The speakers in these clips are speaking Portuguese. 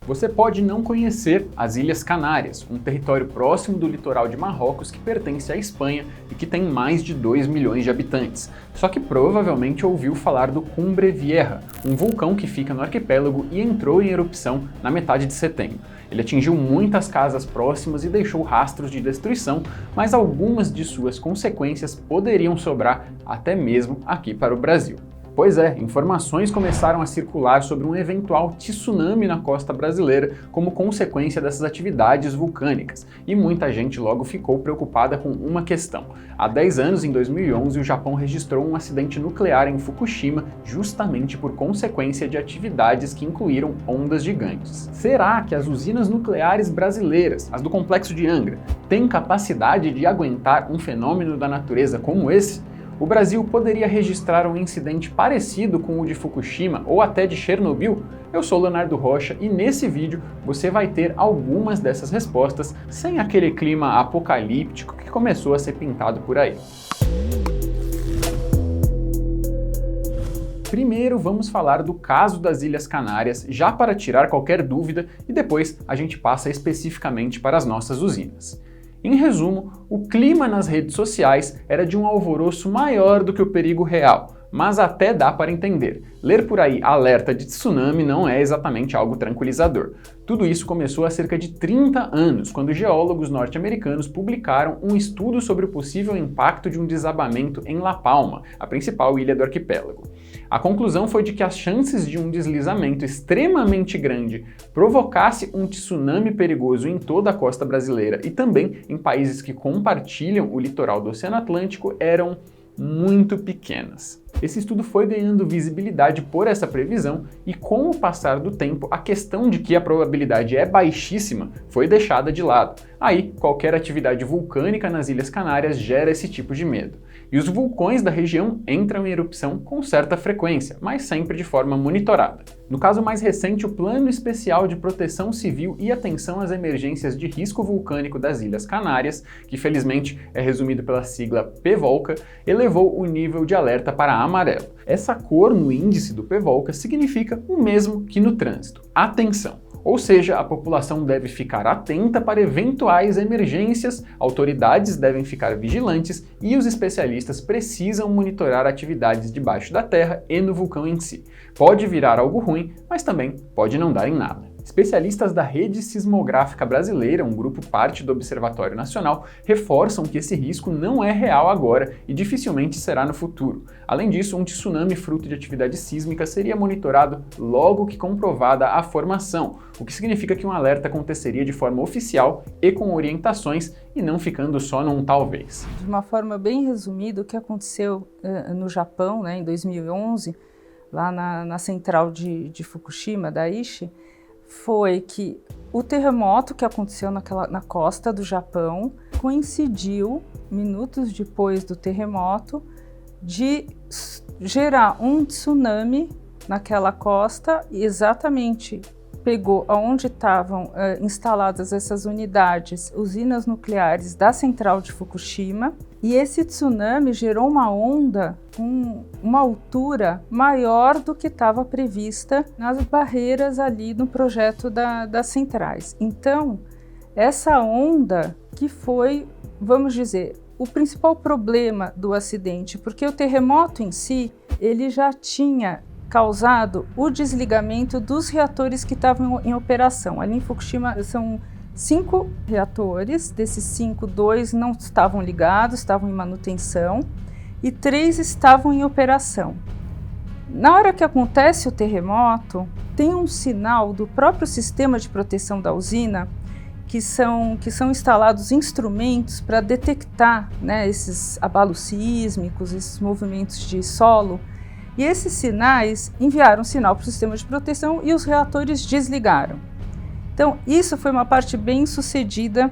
Você pode não conhecer as Ilhas Canárias, um território próximo do litoral de Marrocos que pertence à Espanha e que tem mais de 2 milhões de habitantes. Só que provavelmente ouviu falar do Cumbre Vieja, um vulcão que fica no arquipélago e entrou em erupção na metade de setembro. Ele atingiu muitas casas próximas e deixou rastros de destruição, mas algumas de suas consequências poderiam sobrar até mesmo aqui para o Brasil. Pois é, informações começaram a circular sobre um eventual tsunami na costa brasileira como consequência dessas atividades vulcânicas, e muita gente logo ficou preocupada com uma questão. Há 10 anos, em 2011, o Japão registrou um acidente nuclear em Fukushima justamente por consequência de atividades que incluíram ondas gigantes. Será que as usinas nucleares brasileiras, as do Complexo de Angra, têm capacidade de aguentar um fenômeno da natureza como esse? O Brasil poderia registrar um incidente parecido com o de Fukushima ou até de Chernobyl? Eu sou Leonardo Rocha e nesse vídeo você vai ter algumas dessas respostas sem aquele clima apocalíptico que começou a ser pintado por aí. Primeiro vamos falar do caso das Ilhas Canárias, já para tirar qualquer dúvida, e depois a gente passa especificamente para as nossas usinas. Em resumo, o clima nas redes sociais era de um alvoroço maior do que o perigo real, mas até dá para entender. Ler por aí alerta de tsunami não é exatamente algo tranquilizador. Tudo isso começou há cerca de 30 anos, quando geólogos norte-americanos publicaram um estudo sobre o possível impacto de um desabamento em La Palma, a principal ilha do arquipélago. A conclusão foi de que as chances de um deslizamento extremamente grande provocasse um tsunami perigoso em toda a costa brasileira e também em países que compartilham o litoral do Oceano Atlântico eram muito pequenas. Esse estudo foi ganhando visibilidade por essa previsão e, com o passar do tempo, a questão de que a probabilidade é baixíssima foi deixada de lado. Aí, qualquer atividade vulcânica nas Ilhas Canárias gera esse tipo de medo. E os vulcões da região entram em erupção com certa frequência, mas sempre de forma monitorada. No caso mais recente, o Plano Especial de Proteção Civil e Atenção às Emergências de Risco Vulcânico das Ilhas Canárias, que felizmente é resumido pela sigla PVOLCA, elevou o nível de alerta para amarelo. Essa cor no índice do PVOLCA significa o mesmo que no trânsito: atenção. Ou seja, a população deve ficar atenta para eventuais emergências, autoridades devem ficar vigilantes e os especialistas precisam monitorar atividades debaixo da terra e no vulcão em si. Pode virar algo ruim, mas também pode não dar em nada. Especialistas da Rede Sismográfica Brasileira, um grupo parte do Observatório Nacional, reforçam que esse risco não é real agora e dificilmente será no futuro. Além disso, um tsunami fruto de atividade sísmica seria monitorado logo que comprovada a formação, o que significa que um alerta aconteceria de forma oficial e com orientações e não ficando só num talvez. De uma forma bem resumida, o que aconteceu no Japão, em 2011, lá na central de Fukushima, Daiichi, foi que o terremoto que aconteceu na costa do Japão coincidiu, minutos depois do terremoto, de gerar um tsunami naquela costa e exatamente pegou aonde estavam instaladas essas unidades, usinas nucleares da central de Fukushima, e esse tsunami gerou uma onda com uma altura maior do que estava prevista nas barreiras ali no projeto das centrais. Então, essa onda que foi, vamos dizer, o principal problema do acidente, porque o terremoto em si, ele já tinha causado o desligamento dos reatores que estavam em operação. Ali em Fukushima são 5 reatores, desses 5, 2 não estavam ligados, estavam em manutenção e 3 estavam em operação. Na hora que acontece o terremoto, tem um sinal do próprio sistema de proteção da usina que são instalados instrumentos para detectar, esses abalos sísmicos, esses movimentos de solo. E esses sinais enviaram um sinal para o sistema de proteção e os reatores desligaram. Então, isso foi uma parte bem sucedida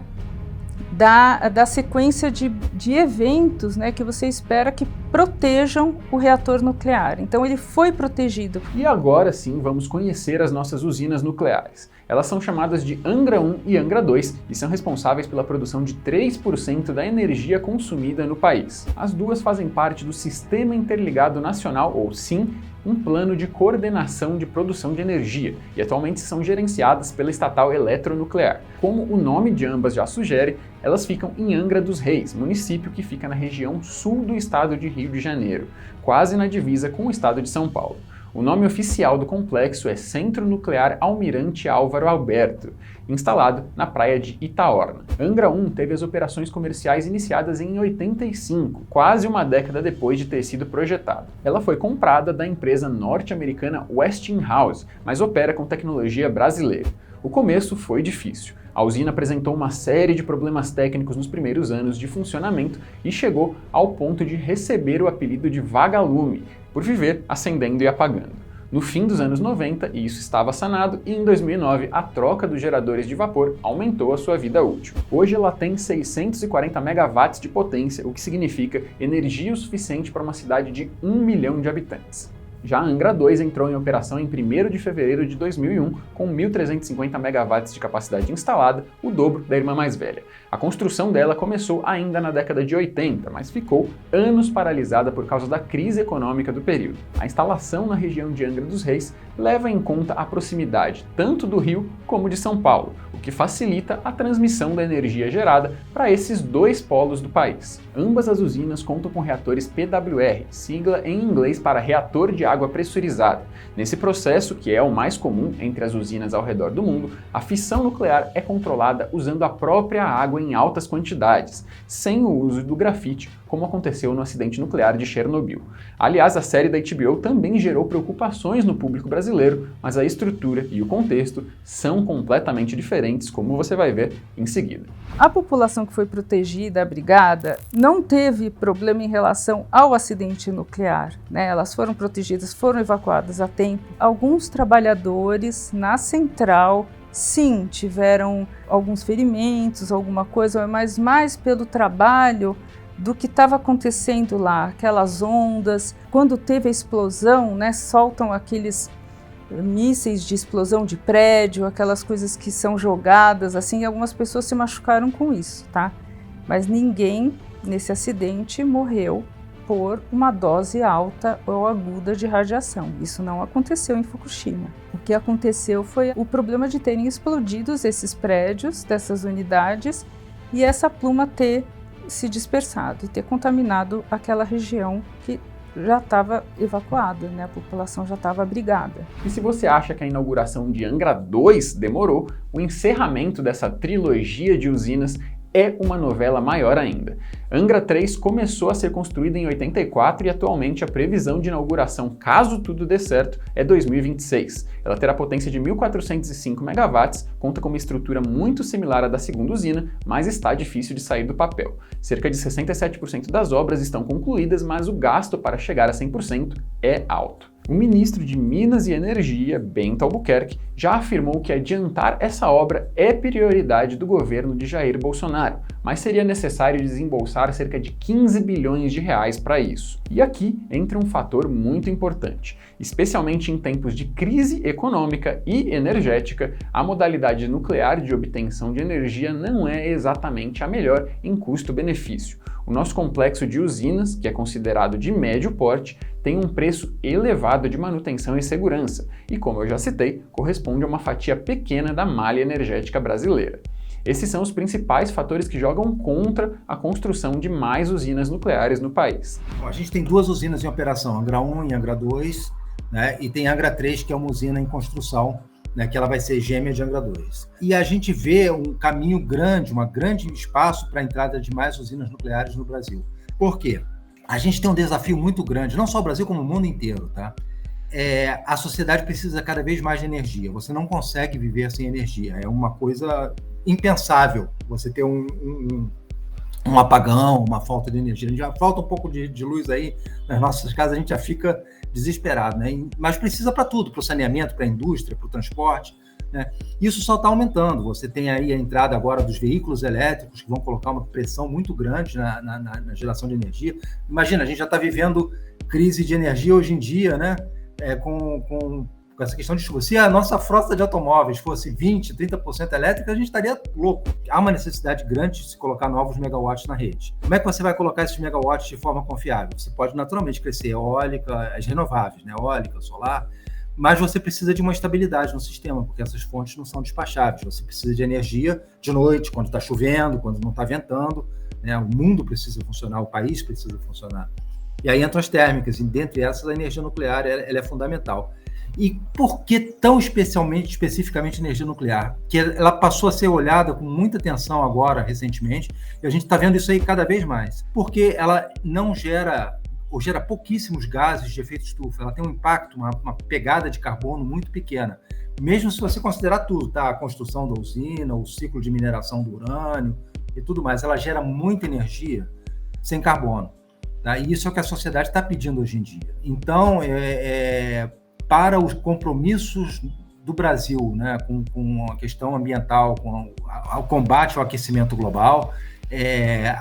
da sequência de eventos que você espera que protejam o reator nuclear. Então, ele foi protegido. E agora sim, vamos conhecer as nossas usinas nucleares. Elas são chamadas de Angra 1 e Angra 2 e são responsáveis pela produção de 3% da energia consumida no país. As duas fazem parte do Sistema Interligado Nacional, ou SIN, um plano de coordenação de produção de energia e atualmente são gerenciadas pela estatal Eletronuclear. Como o nome de ambas já sugere, elas ficam em Angra dos Reis, município que fica na região sul do estado de Rio de Janeiro, quase na divisa com o estado de São Paulo. O nome oficial do complexo é Centro Nuclear Almirante Álvaro Alberto, instalado na praia de Itaorna. Angra 1 teve as operações comerciais iniciadas em 85, quase uma década depois de ter sido projetado. Ela foi comprada da empresa norte-americana Westinghouse, mas opera com tecnologia brasileira. O começo foi difícil. A usina apresentou uma série de problemas técnicos nos primeiros anos de funcionamento e chegou ao ponto de receber o apelido de vagalume, por viver acendendo e apagando. No fim dos anos 90, isso estava sanado e em 2009 a troca dos geradores de vapor aumentou a sua vida útil. Hoje ela tem 640 megawatts de potência, o que significa energia o suficiente para uma cidade de 1 milhão de habitantes. Já a Angra 2 entrou em operação em 1º de fevereiro de 2001, com 1.350 megawatts de capacidade instalada, o dobro da irmã mais velha. A construção dela começou ainda na década de 80, mas ficou anos paralisada por causa da crise econômica do período. A instalação na região de Angra dos Reis leva em conta a proximidade tanto do Rio como de São Paulo, o que facilita a transmissão da energia gerada para esses dois polos do país. Ambas as usinas contam com reatores PWR, sigla em inglês para reator de água pressurizada. Nesse processo, que é o mais comum entre as usinas ao redor do mundo, a fissão nuclear é controlada usando a própria água em altas quantidades, sem o uso do grafite, como aconteceu no acidente nuclear de Chernobyl. Aliás, a série da HBO também gerou preocupações no público brasileiro, mas a estrutura e o contexto são completamente diferentes, como você vai ver em seguida. A população que foi protegida, abrigada, não teve problema em relação ao acidente nuclear, né? Elas foram protegidas, foram evacuadas a tempo. Alguns trabalhadores na central, sim, tiveram alguns ferimentos, alguma coisa, mas mais pelo trabalho do que estava acontecendo lá, aquelas ondas. Quando teve a explosão, né, soltam aqueles mísseis de explosão de prédio, aquelas coisas que são jogadas, assim, e algumas pessoas se machucaram com isso, tá? Mas ninguém nesse acidente morreu por uma dose alta ou aguda de radiação. Isso não aconteceu em Fukushima. O que aconteceu foi o problema de terem explodido esses prédios, dessas unidades, e essa pluma ter se dispersado e ter contaminado aquela região que já estava evacuada, né? A população já estava abrigada. E se você acha que a inauguração de Angra 2 demorou, o encerramento dessa trilogia de usinas é uma novela maior ainda. Angra 3 começou a ser construída em 84 e atualmente a previsão de inauguração, caso tudo dê certo, é 2026. Ela terá potência de 1.405 megawatts, conta com uma estrutura muito similar à da segunda usina, mas está difícil de sair do papel. Cerca de 67% das obras estão concluídas, mas o gasto para chegar a 100% é alto. O ministro de Minas e Energia, Bento Albuquerque, já afirmou que adiantar essa obra é prioridade do governo de Jair Bolsonaro, mas seria necessário desembolsar cerca de 15 bilhões de reais para isso. E aqui entra um fator muito importante. Especialmente em tempos de crise econômica e energética, a modalidade nuclear de obtenção de energia não é exatamente a melhor em custo-benefício. O nosso complexo de usinas, que é considerado de médio porte, tem um preço elevado de manutenção e segurança, e como eu já citei, corresponde a uma fatia pequena da malha energética brasileira. Esses são os principais fatores que jogam contra a construção de mais usinas nucleares no país. Bom, a gente tem duas usinas em operação, Angra 1 e Angra 2, né, e tem Angra 3, que é uma usina em construção, né, que ela vai ser gêmea de Angra 2. E a gente vê um caminho grande, um grande espaço para a entrada de mais usinas nucleares no Brasil. Por quê? A gente tem um desafio muito grande, não só o Brasil, como o mundo inteiro, tá? A sociedade precisa cada vez mais de energia. Você não consegue viver sem energia. É uma coisa impensável você ter um apagão, uma falta de energia. A gente já falta um pouco de luz aí nas nossas casas, a gente já fica desesperado, né? Mas precisa para tudo, para o saneamento, para a indústria, para o transporte, né? Isso só está aumentando. Você tem aí a entrada agora dos veículos elétricos que vão colocar uma pressão muito grande na geração de energia. Imagina, a gente já está vivendo crise de energia hoje em dia, né? Com com essa questão de chuva. Se a nossa frota de automóveis fosse 20%, 30% elétrica, a gente estaria louco. Há uma necessidade grande de se colocar novos megawatts na rede. Como é que você vai colocar esses megawatts de forma confiável? Você pode naturalmente crescer eólica, as renováveis, né? Eólica, solar, mas você precisa de uma estabilidade no sistema, porque essas fontes não são despacháveis. Você precisa de energia de noite, quando está chovendo, quando não está ventando, né? O mundo precisa funcionar, o país precisa funcionar. E aí entram as térmicas, e dentre essas a energia nuclear ela é fundamental. E por que tão especificamente energia nuclear? Que ela passou a ser olhada com muita atenção agora, recentemente, e a gente está vendo isso aí cada vez mais. Porque ela não gera, ou gera pouquíssimos gases de efeito estufa, ela tem um impacto, uma pegada de carbono muito pequena. Mesmo se você considerar tudo, tá? A construção da usina, o ciclo de mineração do urânio e tudo mais, ela gera muita energia sem carbono. Tá? E isso é o que a sociedade está pedindo hoje em dia. Então, para os compromissos do Brasil, né, com a questão ambiental, com o combate ao aquecimento global,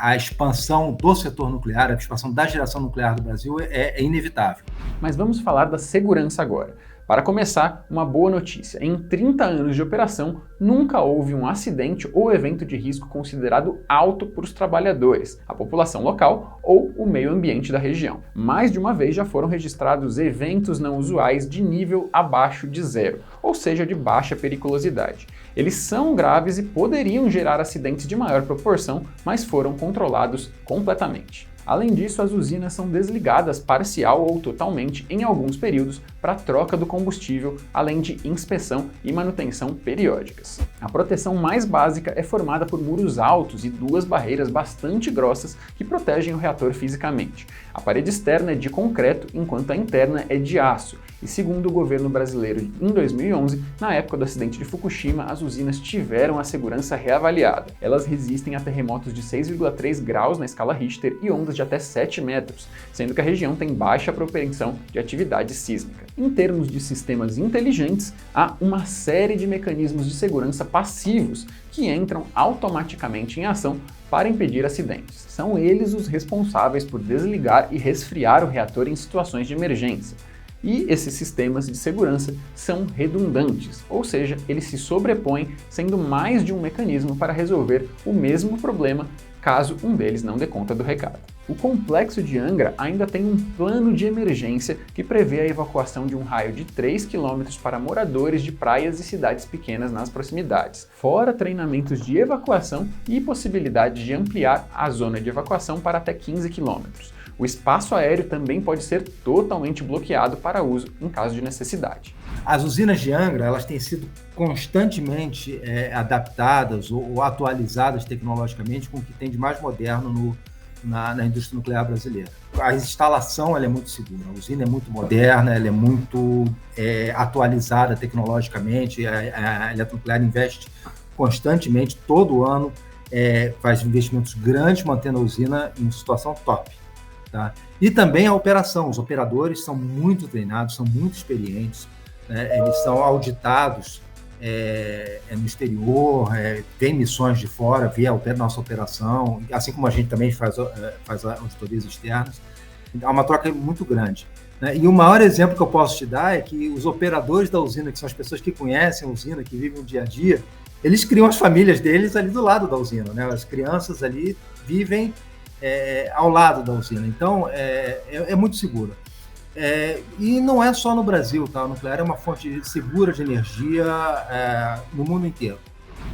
a expansão do setor nuclear, a expansão da geração nuclear do Brasil é inevitável. Mas vamos falar da segurança agora. Para começar, uma boa notícia. Em 30 anos de operação, nunca houve um acidente ou evento de risco considerado alto por os trabalhadores, a população local ou o meio ambiente da região. Mais de uma vez já foram registrados eventos não usuais de nível abaixo de zero, ou seja, de baixa periculosidade. Eles são graves e poderiam gerar acidentes de maior proporção, mas foram controlados completamente. Além disso, as usinas são desligadas parcial ou totalmente em alguns períodos para troca do combustível, além de inspeção e manutenção periódicas. A proteção mais básica é formada por muros altos e duas barreiras bastante grossas que protegem o reator fisicamente. A parede externa é de concreto, enquanto a interna é de aço. E segundo o governo brasileiro, em 2011, na época do acidente de Fukushima, as usinas tiveram a segurança reavaliada. Elas resistem a terremotos de 6,3 graus na escala Richter e ondas de até 7 metros, sendo que a região tem baixa propensão de atividade sísmica. Em termos de sistemas inteligentes, há uma série de mecanismos de segurança passivos que entram automaticamente em ação para impedir acidentes. São eles os responsáveis por desligar e resfriar o reator em situações de emergência. E esses sistemas de segurança são redundantes, ou seja, eles se sobrepõem, sendo mais de um mecanismo para resolver o mesmo problema caso um deles não dê conta do recado. O complexo de Angra ainda tem um plano de emergência que prevê a evacuação de um raio de 3 km para moradores de praias e cidades pequenas nas proximidades, fora treinamentos de evacuação e possibilidade de ampliar a zona de evacuação para até 15 km. O espaço aéreo também pode ser totalmente bloqueado para uso em caso de necessidade. As usinas de Angra, elas têm sido constantemente adaptadas ou atualizadas tecnologicamente com o que tem de mais moderno na indústria nuclear brasileira. A instalação ela é muito segura, a usina é muito moderna, ela é muito atualizada tecnologicamente, a Eletronuclear investe constantemente, todo ano, faz investimentos grandes mantendo a usina em situação top. Tá? E também a operação, os operadores são muito treinados, são muito experientes, né? Eles são auditados no exterior, tem missões de fora, vê a nossa operação, assim como a gente também faz auditorias externas. Há uma troca muito grande. Né? E o maior exemplo que eu posso te dar é que os operadores da usina, que são as pessoas que conhecem a usina, que vivem o dia a dia, eles criam as famílias deles ali do lado da usina, né? As crianças ali vivem ao lado da usina. Então, é muito segura. E não é só no Brasil, tá? A nuclear é uma fonte segura de energia no mundo inteiro.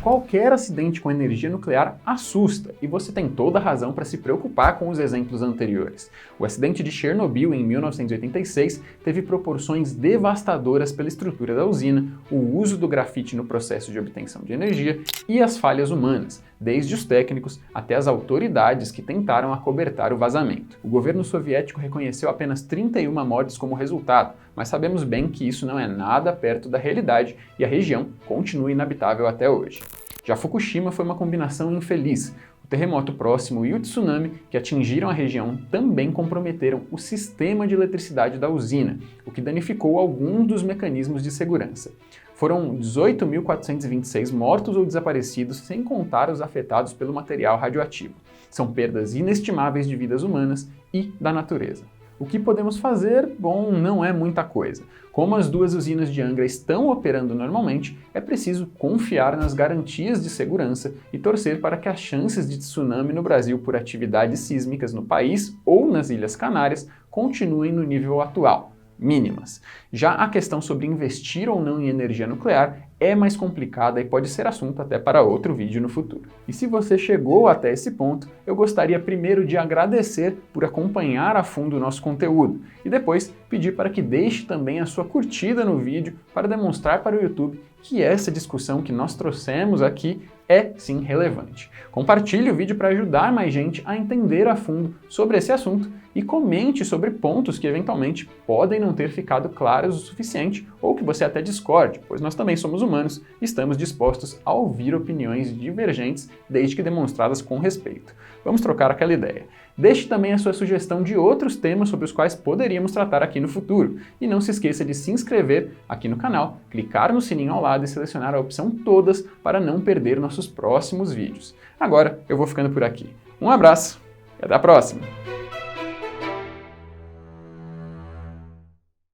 Qualquer acidente com energia nuclear assusta, e você tem toda a razão para se preocupar com os exemplos anteriores. O acidente de Chernobyl, em 1986, teve proporções devastadoras pela estrutura da usina, o uso do grafite no processo de obtenção de energia e as falhas humanas, desde os técnicos até as autoridades que tentaram acobertar o vazamento. O governo soviético reconheceu apenas 31 mortes como resultado, mas sabemos bem que isso não é nada perto da realidade e a região continua inabitável até hoje. Já Fukushima foi uma combinação infeliz. O terremoto próximo e o tsunami que atingiram a região também comprometeram o sistema de eletricidade da usina, o que danificou alguns dos mecanismos de segurança. Foram 18.426 mortos ou desaparecidos, sem contar os afetados pelo material radioativo. São perdas inestimáveis de vidas humanas e da natureza. O que podemos fazer? Bom, não é muita coisa. Como as duas usinas de Angra estão operando normalmente, é preciso confiar nas garantias de segurança e torcer para que as chances de tsunami no Brasil por atividades sísmicas no país ou nas Ilhas Canárias continuem no nível atual, mínimas. Já a questão sobre investir ou não em energia nuclear é mais complicada e pode ser assunto até para outro vídeo no futuro. E se você chegou até esse ponto, eu gostaria primeiro de agradecer por acompanhar a fundo o nosso conteúdo e depois pedir para que deixe também a sua curtida no vídeo para demonstrar para o YouTube que essa discussão que nós trouxemos aqui é sim relevante. Compartilhe o vídeo para ajudar mais gente a entender a fundo sobre esse assunto e comente sobre pontos que eventualmente podem não ter ficado claros o suficiente ou que você até discorde, pois nós também somos humanos e estamos dispostos a ouvir opiniões divergentes desde que demonstradas com respeito. Vamos trocar aquela ideia. Deixe também a sua sugestão de outros temas sobre os quais poderíamos tratar aqui no futuro. E não se esqueça de se inscrever aqui no canal, clicar no sininho ao lado e selecionar a opção Todas para não perder nossos próximos vídeos. Agora eu vou ficando por aqui. Um abraço e até a próxima!